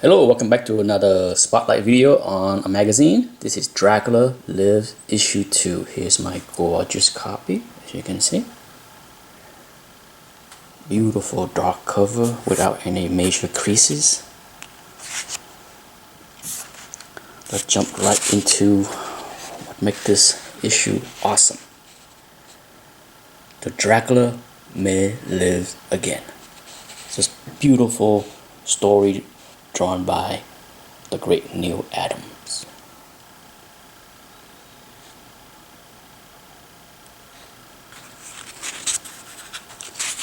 Hello, welcome back to another spotlight video on a magazine. This is Dracula Lives issue 2. Here's my gorgeous copy, as you can see. Beautiful dark cover without any major creases. Let's jump right into what makes this issue awesome. The Dracula may live again. It's this beautiful story drawn by the great Neil Adams.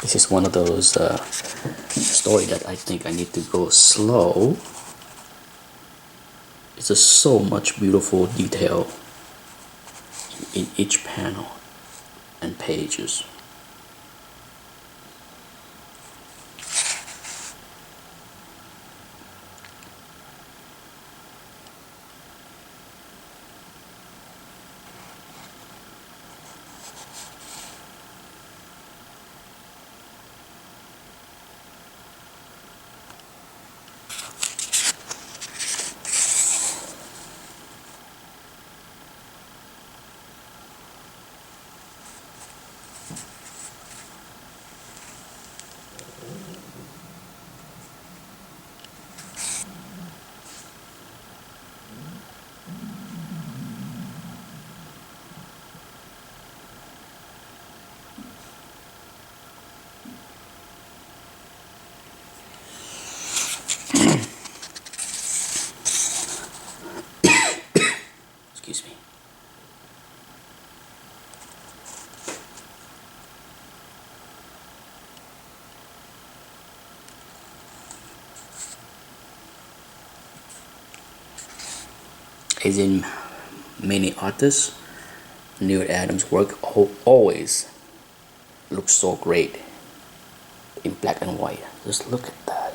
This is one of those stories that I think I need to go slow. It's just so much beautiful detail in each panel and pages. Excuse me. As in many artists, Neil Adams' work always looks so great in black and white. Just look at that.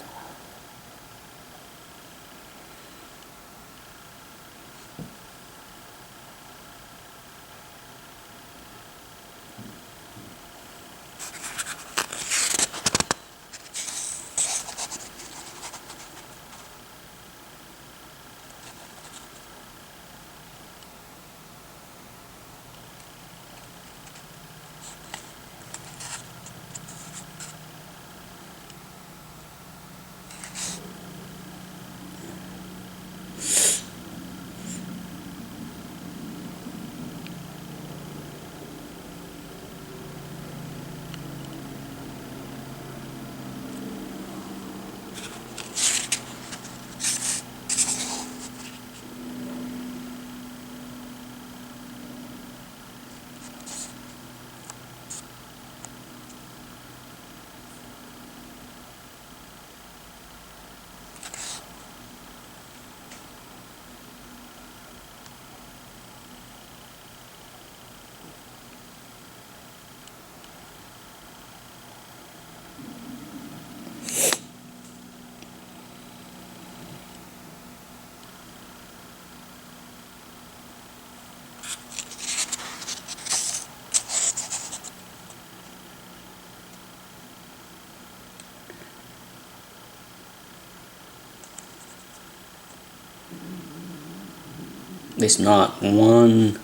There's not one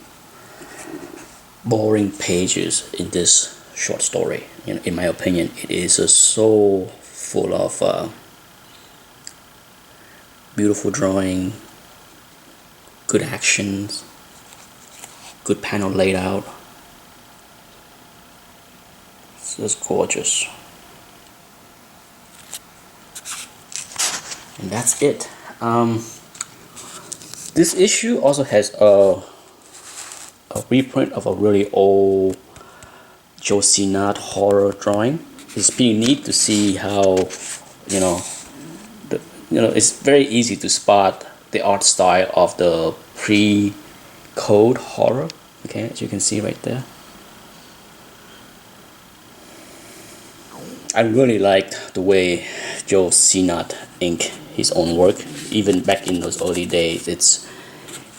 boring pages in this short story. In my opinion, it is so full of beautiful drawing, good actions, good panel laid out. It's just gorgeous. And that's it. This issue also has a reprint of a really old Joe Sinat horror drawing. It's pretty neat to see how it's very easy to spot the art style of the pre-code horror. Okay, as you can see right there. I really liked the way Joe Sinat inked his own work, even back in those early days.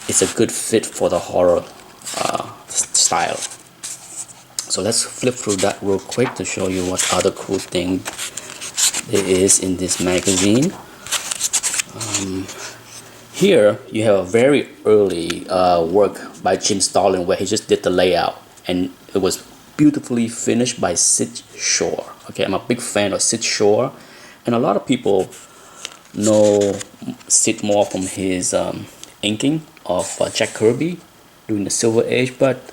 It's a good fit for the horror style. So let's flip through that real quick to show you what other cool thing there is in this magazine. Here you have a very early work by Jim Starlin where he just did the layout, and it was beautifully finished by Sid Shore. Okay, I'm a big fan of Sid Shore, and a lot of people know Sid more from his inking of Jack Kirby during the Silver Age, but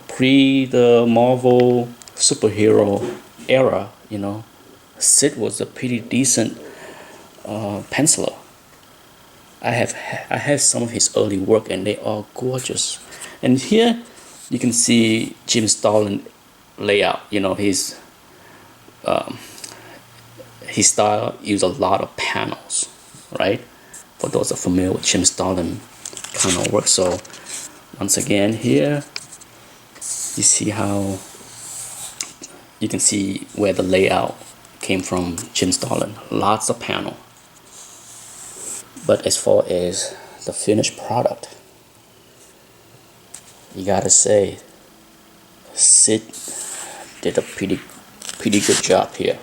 pre the Marvel superhero era, Sid was a pretty decent penciler. I have some of his early work, and they are gorgeous. And here you can see Jim Starlin layout. His style used a lot of panels, right? For those that are familiar with Jim Starlin kind of work. So once again here, you see how you can see where the layout came from Jim Starlin. Lots of panel. But as far as the finished product, you gotta say Sid did a pretty good job here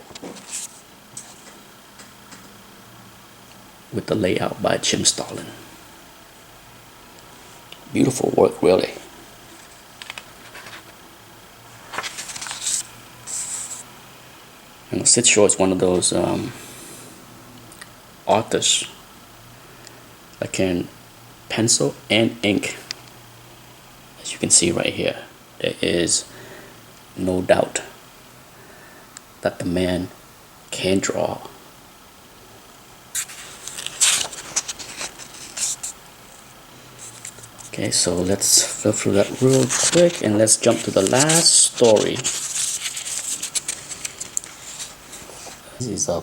with the layout by Jim Starlin. Beautiful work, really. Sid Shore is one of those authors that can pencil and ink. As you can see right here, there is no doubt that the man can draw. Okay, so let's flip through that real quick and let's jump to the last story. This is a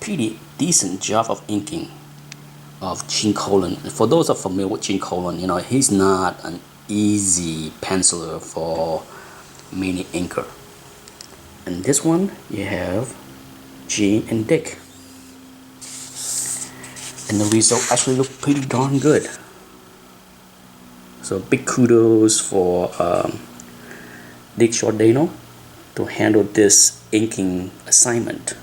pretty decent job of inking of Gene Colan. For those who are familiar with Gene Colan, he's not an easy penciler for many inker. And this one, you have Gene and Dick. And the result actually looked pretty darn good. So big kudos for Dick Giordano to handle this inking assignment.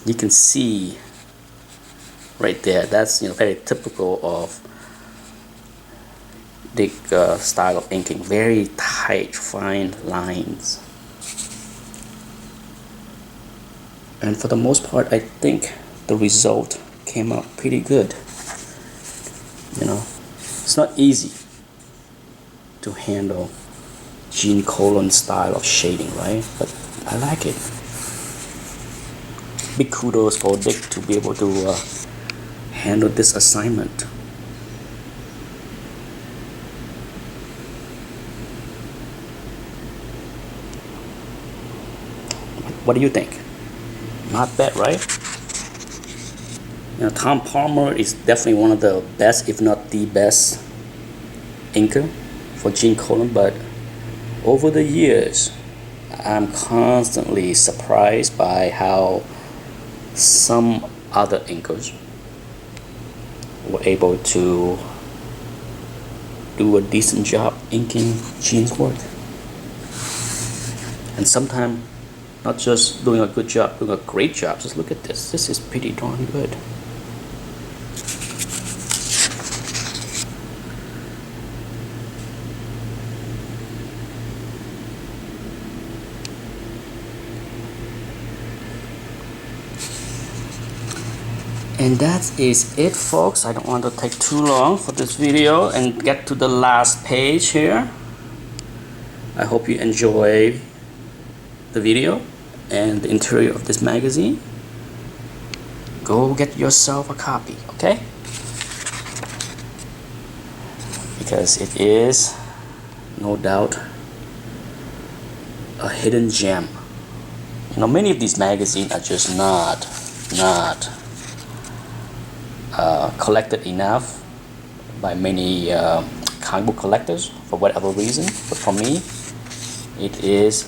You can see right there, that's very typical of Dick style of inking. Very tight, fine lines. And for the most part, I think the result came out pretty good. It's not easy to handle Gene Colan style of shading, right? But I like it. Big kudos for Dick to be able to handle this assignment. What do you think? Not bad, right? Tom Palmer is definitely one of the best, if not the best, inker for Gene Colan, but over the years, I'm constantly surprised by how some other inkers were able to do a decent job inking Gene's work. And sometimes not just doing a good job, doing a great job. Just look at this. This is pretty darn good. And that is it, folks. I don't want to take too long for this video and get to the last page here. I hope you enjoy the video and the interior of this magazine. Go get yourself a copy, okay? Because it is no doubt a hidden gem. Many of these magazines are just not collected enough by many comic book collectors for whatever reason. But for me, it is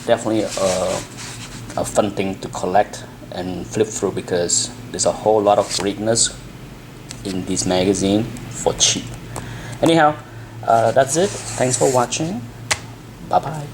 definitely a fun thing to collect and flip through, because there's a whole lot of greatness in this magazine for cheap. Anyhow, that's it. Thanks for watching. Bye bye.